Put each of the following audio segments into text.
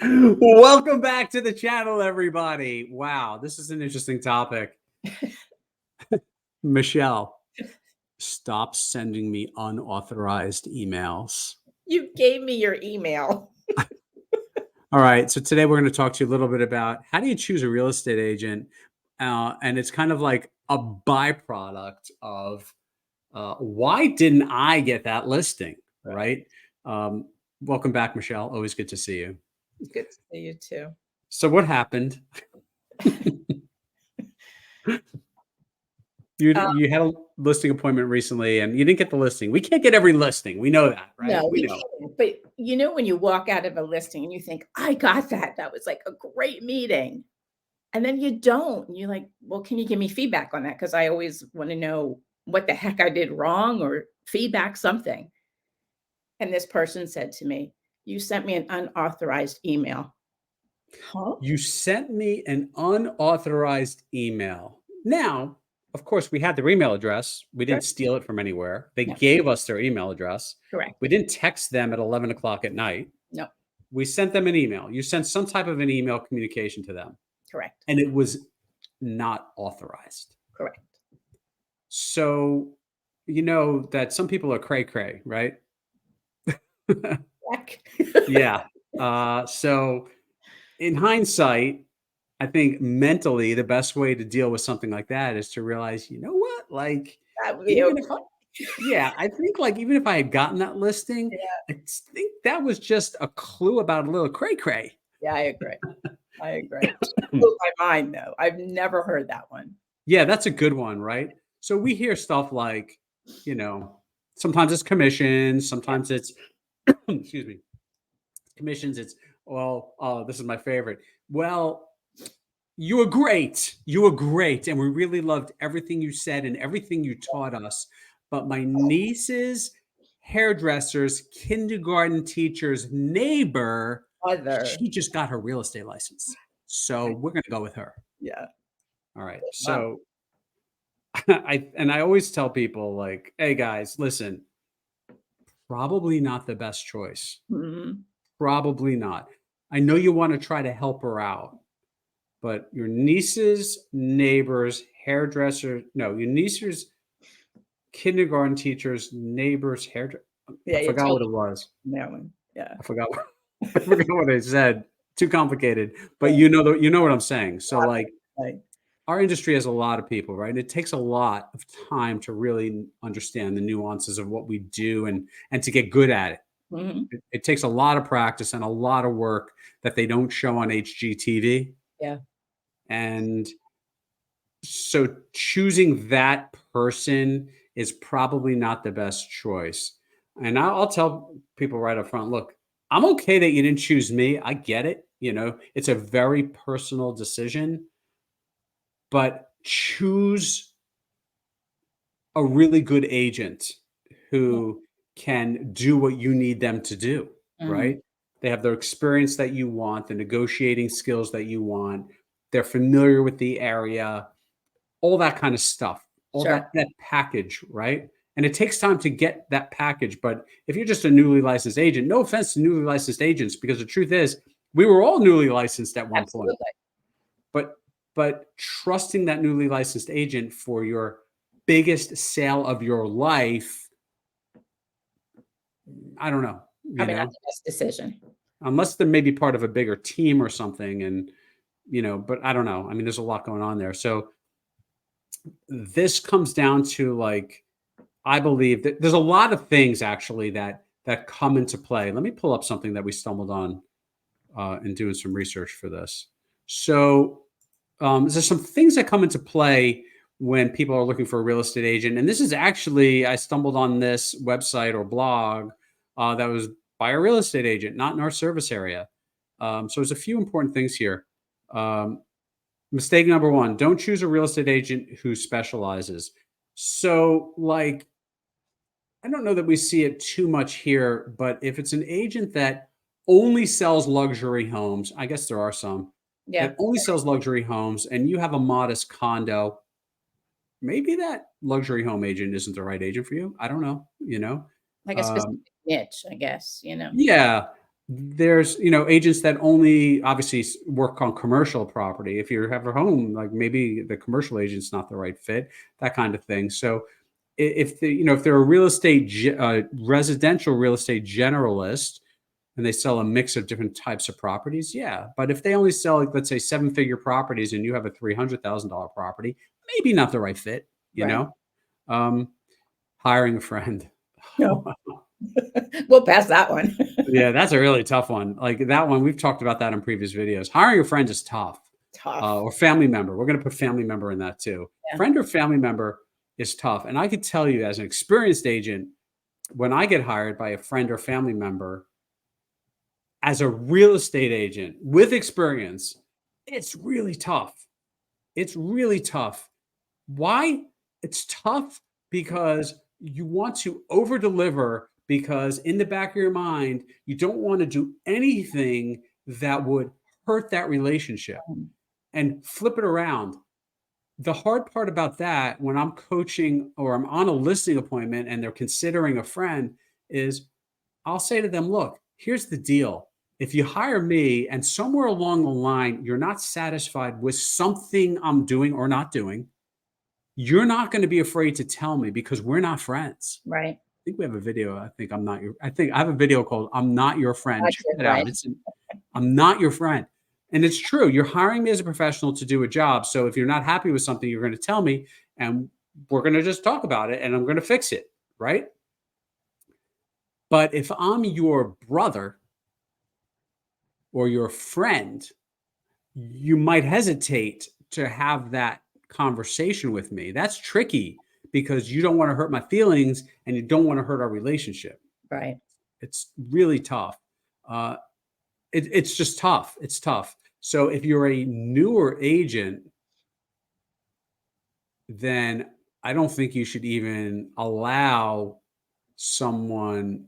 Welcome back to the channel, everybody. Wow, this is an interesting topic. Michelle, stop sending me unauthorized emails. You gave me your email. All right, so today we're going to talk to you a little bit about how do you choose a real estate agent, and it's kind of like a byproduct of why didn't I get that listing, right? Welcome back, Michelle. Always good to see you. Good to see you too. So what happened? You had a listing appointment recently and you didn't get the listing. We can't get every listing. We know that, right? No, We we know. can't. But you know, when you walk out of a listing and you think, I got that. That was like a great meeting. And then you don't. And you're like, well, can you give me feedback on that? Because I always want to know what the heck I did wrong or feedback something. And this person said to me, you sent me an unauthorized email. Huh? You sent me an unauthorized email. Now, of course, we had their email address. We didn't steal it from anywhere. They No. gave us their email address. Correct. We didn't text them at 11 o'clock at night. No. We sent them an email. You sent some type of an email communication to them. Correct. And it was not authorized. Correct. So, you know that some people are cray-cray, right? Yeah. So in hindsight, I think mentally the best way to deal with something like that is to realize, you know what, like, That would be okay. I think like even if I had gotten that listing, I think that was just a clue about a little cray-cray. Yeah, I agree. I agree. It blew my mind though. I've never heard that one. Yeah, that's a good one, right? So we hear stuff like, you know, sometimes it's commissions, sometimes it's excuse me, commissions. It's, well, oh, this is my favorite. Well, you were great. You were great. And we really loved everything you said and everything you taught us. But my niece's hairdresser's kindergarten teacher's neighbor, she just got her real estate license. So we're going to go with her. Yeah. All right. So I always tell people like, hey guys, listen, probably not the best choice. Mm-hmm. Probably not. I know you want to try to help her out, but your niece's neighbor's hairdresser, no, your niece's kindergarten teacher's neighbor's hairdresser. Yeah, I forgot what it was. That one. Yeah. I forgot what I said. Too complicated, but you know what I'm saying. So like, our industry has a lot of people, right? And it takes a lot of time to really understand the nuances of what we do and to get good at it. Mm-hmm. It takes a lot of practice and a lot of work that they don't show on HGTV. Yeah. And so choosing that person is probably not the best choice. And I'll tell people right up front, look, I'm okay that you didn't choose me. I get it. You know, it's a very personal decision, but choose a really good agent who can do what you need them to do, right? They have the experience that you want, the negotiating skills that you want. They're familiar with the area, all that kind of stuff, all that package, right? And it takes time to get that package. But if you're just a newly licensed agent, no offense to newly licensed agents, because the truth is we were all newly licensed at one point. But trusting that newly licensed agent for your biggest sale of your life, I don't know. Probably not the best decision. Unless they're maybe part of a bigger team or something. And, you know, but I don't know. I mean, there's a lot going on there. So this comes down to like, I believe that there's a lot of things actually that come into play. Let me pull up something that we stumbled on in doing some research for this. So there's some things that come into play when people are looking for a real estate agent. And this is actually, I stumbled on this website or blog that was by a real estate agent, not in our service area. So there's a few important things here. Mistake number one, don't choose a real estate agent who specializes. So like, I don't know that we see it too much here, but if it's an agent that only sells luxury homes, I guess there are some that only sells luxury homes, and you have a modest condo, maybe that luxury home agent isn't the right agent for you. I don't know, you know, like a specific niche, I guess, you know. Yeah. there's, agents that only obviously work on commercial property. If you have a home, like maybe the commercial agent's not the right fit, that kind of thing. So if they're a residential real estate generalist and they sell a mix of different types of properties, yeah. But if they only sell, like, let's say, seven-figure properties and you have a $300,000 property, maybe not the right fit, you Right. know? Um, Hiring a friend. No, we'll pass that one. Yeah, that's a really tough one. Like that one, we've talked about that in previous videos. Hiring a friend is tough, Tough. or family member. We're going to put family member in that too. Yeah. Friend or family member is tough. And I could tell you, as an experienced agent, when I get hired by a friend or family member, as a real estate agent with experience, it's really tough. It's really tough. Why? It's tough because you want to over deliver, because in the back of your mind, you don't want to do anything that would hurt that relationship. Um, And flip it around. The hard part about that, when I'm coaching or I'm on a listing appointment and they're considering a friend, is I'll say to them, look, here's the deal. If you hire me and somewhere along the line you're not satisfied with something I'm doing or not doing, you're not going to be afraid to tell me, because we're not friends. Right. I think we have a video. I think I have a video called "I'm Not Your Friend." Not Check your it out. friend. I'm not your friend. And it's true. You're hiring me as a professional to do a job. So if you're not happy with something, you're going to tell me, and we're going to just talk about it, and I'm going to fix it. Right. But if I'm your brother or your friend, you might hesitate to have that conversation with me. That's tricky because you don't want to hurt my feelings and you don't want to hurt our relationship. Right. It's really tough. Uh, it's just tough. It's tough. So if you're a newer agent, then I don't think you should even allow someone,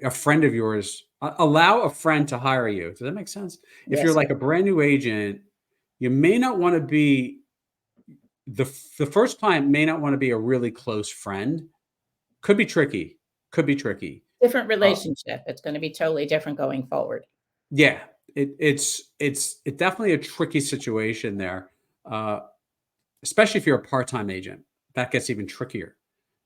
a friend of yours, allow a friend to hire you. Does that make sense? If you're Yes. like a brand new agent, you may not want to be the first client may not want to be a really close friend. Could be tricky. Could be tricky. Different Uh, relationship. It's going to be totally different going forward. yeah, it's definitely a tricky situation there, uh, especially if you're a part-time agent. That gets even trickier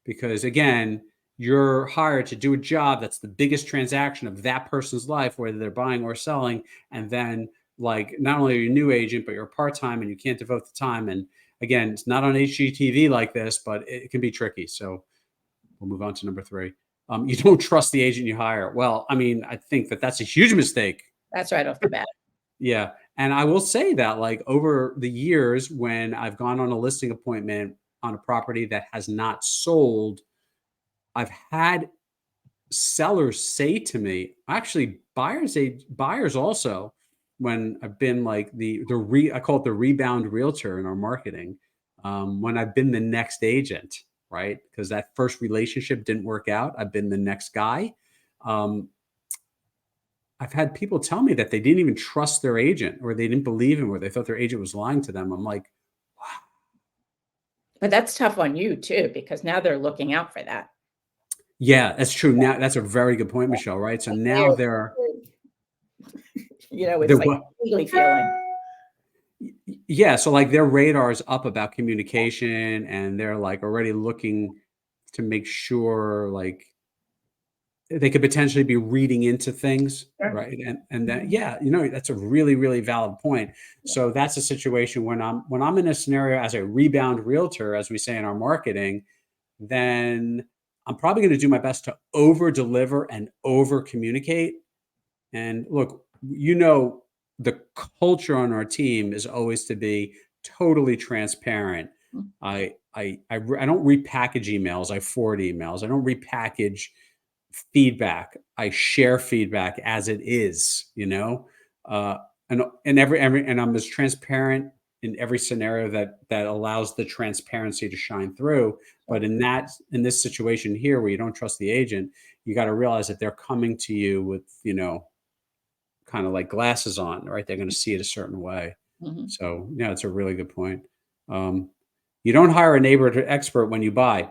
because, again, you're hired to do a job that's the biggest transaction of that person's life, whether they're buying or selling. And then, like, not only are you a new agent, but you're part-time and you can't devote the time. And again, it's not on HGTV like this, but it can be tricky. So we'll move on to number three. You don't trust the agent you hire. Well, I mean, I think that that's a huge mistake. That's right off the bat. Yeah. And I will say that, like, over the years, when I've gone on a listing appointment on a property that has not sold, I've had sellers say to me, actually buyers also, when I've been like I call it the rebound realtor in our marketing, when I've been the next agent, right? Because that first relationship didn't work out. I've been the next guy. Um, I've had people tell me that they didn't even trust their agent, or they didn't believe him, or they thought their agent was lying to them. I'm like, wow. But that's tough on you too, because now they're looking out for that. Yeah, that's true. Now that's a very good point, Michelle. Right? So Like now it's they're like what? tingly feeling. Yeah, so, like, their radar is up about communication, and they're, like, already looking to make sure, like, they could potentially be reading into things, Sure. right? And that, Mhm. yeah, that's a really, really valid point. Yeah. So that's a situation when I'm in a scenario as a rebound realtor, as we say in our marketing, then I'm probably gonna do my best to over deliver and over communicate. And look, the culture on our team is always to be totally transparent. Mm. I don't repackage emails. I forward emails. I don't repackage feedback. I share feedback as it is. Uh, and and I'm as transparent in every scenario that allows the transparency to shine through. But in this situation here, where you don't trust the agent, you got to realize that they're coming to you with, kind of like glasses on, right? They're going to see it a certain way. Mhm. So, yeah, it's a really good point. Um, you don't hire a neighbor expert when you buy.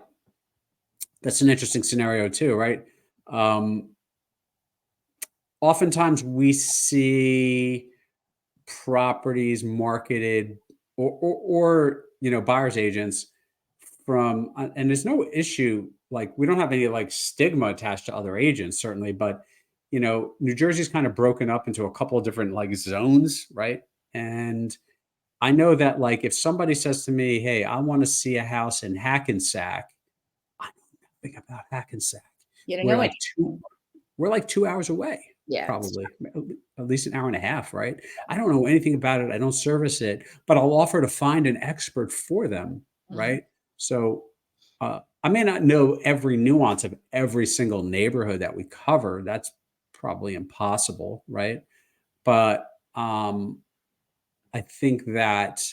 That's an interesting scenario too, right? Um, oftentimes we see properties marketed or buyer's agents from and there's no issue, like we don't have any like stigma attached to other agents certainly, but New Jersey's kind of broken up into a couple of different like zones, right? And I know that like if somebody says to me, "Hey, I want to see a house in Hackensack," I know nothing about Hackensack. You don't We're know like anything. we're like 2 hours away, Yeah, it's probably at least an hour and a half, right? I don't know anything about it. I don't service it, but I'll offer to find an expert for them, mhm, right? So I may not know every nuance of every single neighborhood that we cover. That's probably impossible, right? But I think that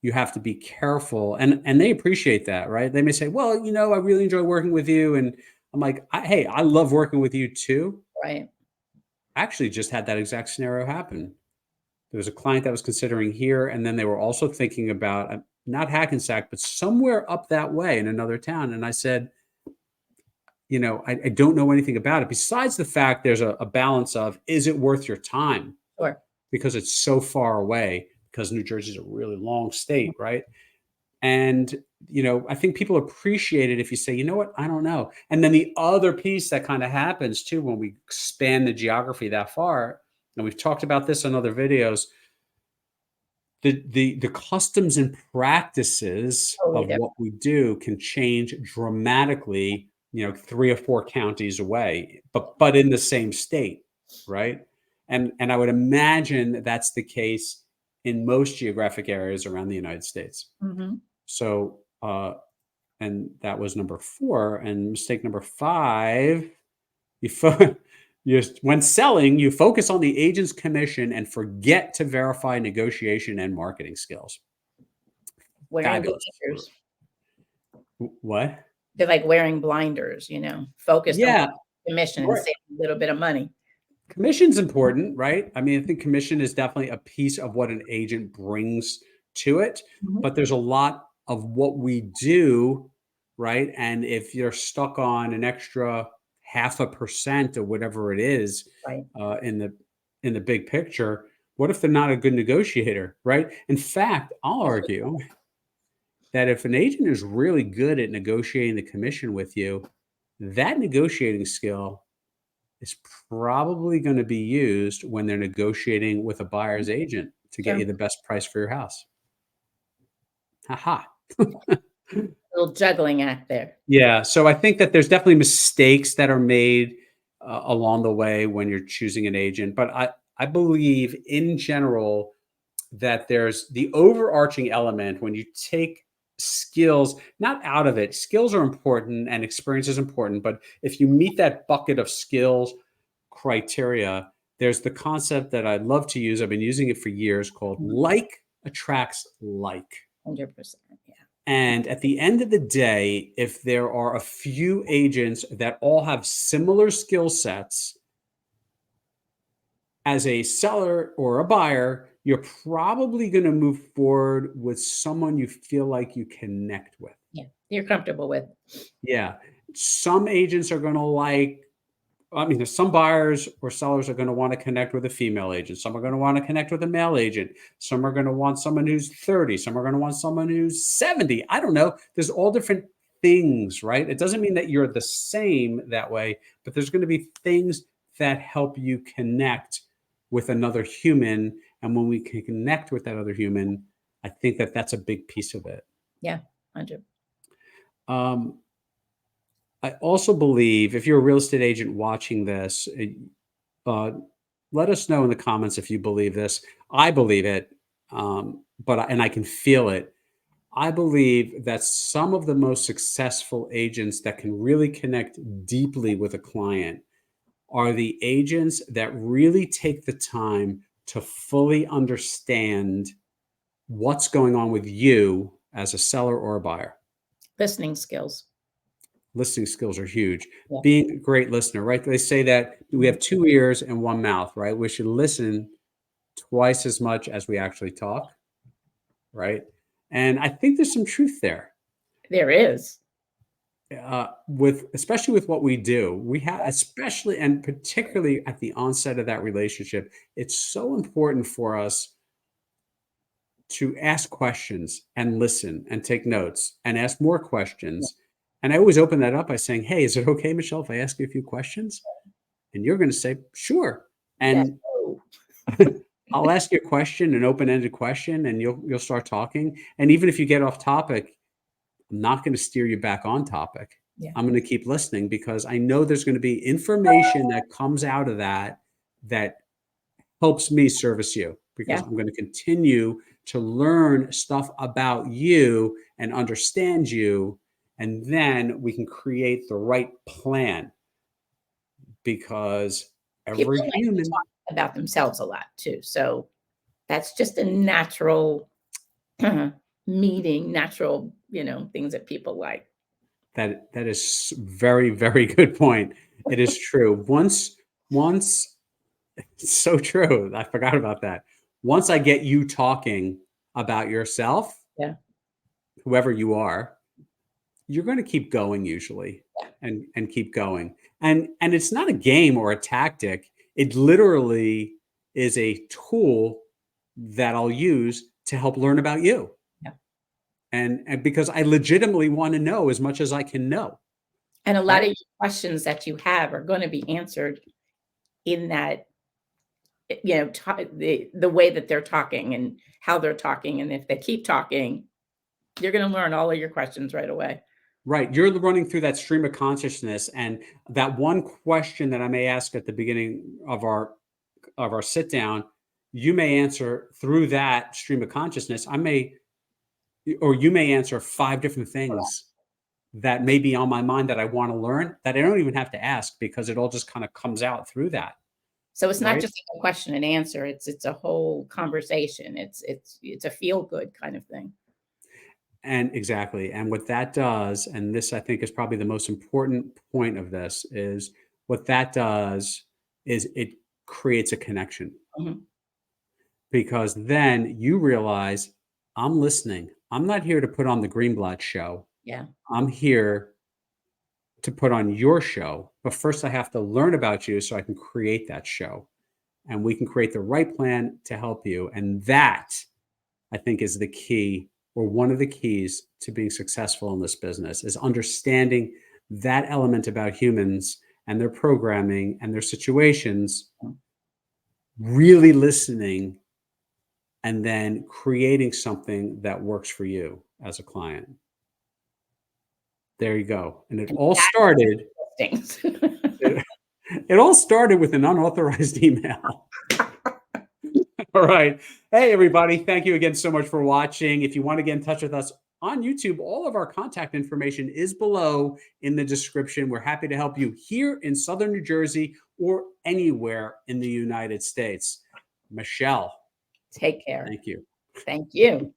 you have to be careful, and they appreciate that, right? They may say, "Well, I really enjoy working with you," and I'm like, "Hey, I love working with you too." right. Actually, just had that exact scenario happen. There was a client that was considering here, and then they were also thinking about not Hackensack, but somewhere up that way in another town. And I said, I don't know anything about it. Besides the fact there's a balance of is it worth your time Sure. because it's so far away because New Jersey's a really long state, right? And, I think people appreciate it if you say, you know what, I don't know. And then the other piece that kind of happens too when we expand the geography that far, and we've talked about this in other videos, the customs and practices Totally of different. what we do can change dramatically, 3 or 4 counties away, but in the same state, right? And I would imagine that's the case in most geographic areas around the United States. Mhm. So, and that was number 4. And mistake number 5, you fo- when selling, you focus on the agent's commission and forget to verify negotiation and marketing skills. Wearing Fabulous. blinders. What? They're like wearing blinders, focused on Yeah, commission and right. save a little bit of money. Commission's important, right? I mean, I think commission is definitely a piece of what an agent brings to it, Mhm. but there's a lot of what we do, right? And if you're stuck on an extra 0.5% or whatever it is Right. in the big picture, what if they're not a good negotiator, right? In fact, I'll argue that if an agent is really good at negotiating the commission with you, that negotiating skill is probably going to be used when they're negotiating with a buyer's agent to get Sure. you the best price for your house. Haha. Little juggling act there. Yeah, so I think that there's definitely mistakes that are made along the way when you're choosing an agent, but I believe in general that there's the overarching element when you take skills not out of it. Skills are important and experience is important, but if you meet that bucket of skills criteria, there's the concept that I love to use. I've been using it for years called Mhm. like attracts like. 100%. Yeah. And at the end of the day, if there are a few agents that all have similar skill sets as a seller or a buyer, you're probably going to move forward with someone you feel like you connect with. Yeah. You're comfortable with. Yeah. Some agents are going to like, I mean, there's some buyers or sellers are going to want to connect with a female agent. Some are going to want to connect with a male agent. Some are going to want someone who's 30. Some are going to want someone who's 70. I don't know. There's all different things, right? It doesn't mean that you're the same that way, but there's going to be things that help you connect with another human. And when we can connect with that other human, I think that that's a big piece of it. Yeah. 100. Um, I also believe if you're a real estate agent watching this, uh, let us know in the comments if you believe this. I believe it, and I can feel it. I believe that some of the most successful agents that can really connect deeply with a client are the agents that really take the time to fully understand what's going on with you as a seller or a buyer. Listening skills. Listening skills are huge. Yeah. Being a great listener, right? They say that we have 2 ears and 1 mouth, right? We should listen twice as much as we actually talk, right? And I think there's some truth there. There is. especially with what we do, we have, especially and particularly at the onset of that relationship, it's so important for us to ask questions and listen and take notes and ask more Yeah. questions. And I always open that up by saying, "Hey, is it okay, Michelle, if I ask you a few questions?" And you're going to say, "Sure." Yes. And Oh, I'll ask you a question, an open-ended question, and you'll start talking. And even if you get off topic, I'm not going to steer you back on topic. yeah. I'm going to keep listening because I know there's going to be information that comes out of that that helps me service you, because Yeah. I'm going to continue to learn stuff about you and understand you. And then we can create the right plan, because People every like to human talk about themselves a lot too. So that's just a natural meeting, natural, things that people like. that is very, very good point. It is true. Once it's so true. I forgot about that. Once I get you talking about yourself, Yeah. whoever you are, you're going to keep going usually, Yeah. and keep going. And it's not a game or a tactic. It literally is a tool that I'll use to help learn about you. Yeah. And because I legitimately want to know as much as I can know, And a lot right? of your questions that you have are going to be answered in that, the way that they're talking and how they're talking. And if they keep talking, you're going to learn all of your questions right away. Right. You're running through that stream of consciousness, and that one question that I may ask at the beginning of our sit down, you may answer through that stream of consciousness. Or you may answer five different things that may be on my mind that I want to learn, that I don't even have to ask, because it all just kind of comes out through that. So it's not Right. just like a question and answer. It's a whole conversation. It's a feel good kind of thing. And exactly. And what that does, and this I think is probably the most important point of this, is what that does is it creates a connection, Mhm. because then you realize, I'm listening. I'm not here to put on the Greenblatt show. Yeah. I'm here to put on your show. But first, I have to learn about you so I can create that show. And we can create the right plan to help you. And that, I think, is the key, or one of the keys to being successful in this business, is understanding that element about humans and their programming and their situations, really listening, and then creating something that works for you as a client. There you go. And And things. it, it all started with an unauthorized email. All right. Hey, everybody. Thank you again so much for watching. If you want to get in touch with us on YouTube, all of our contact information is below in the description. We're happy to help you here in Southern New Jersey or anywhere in the United States. Michelle, Take care. thank you. Thank you.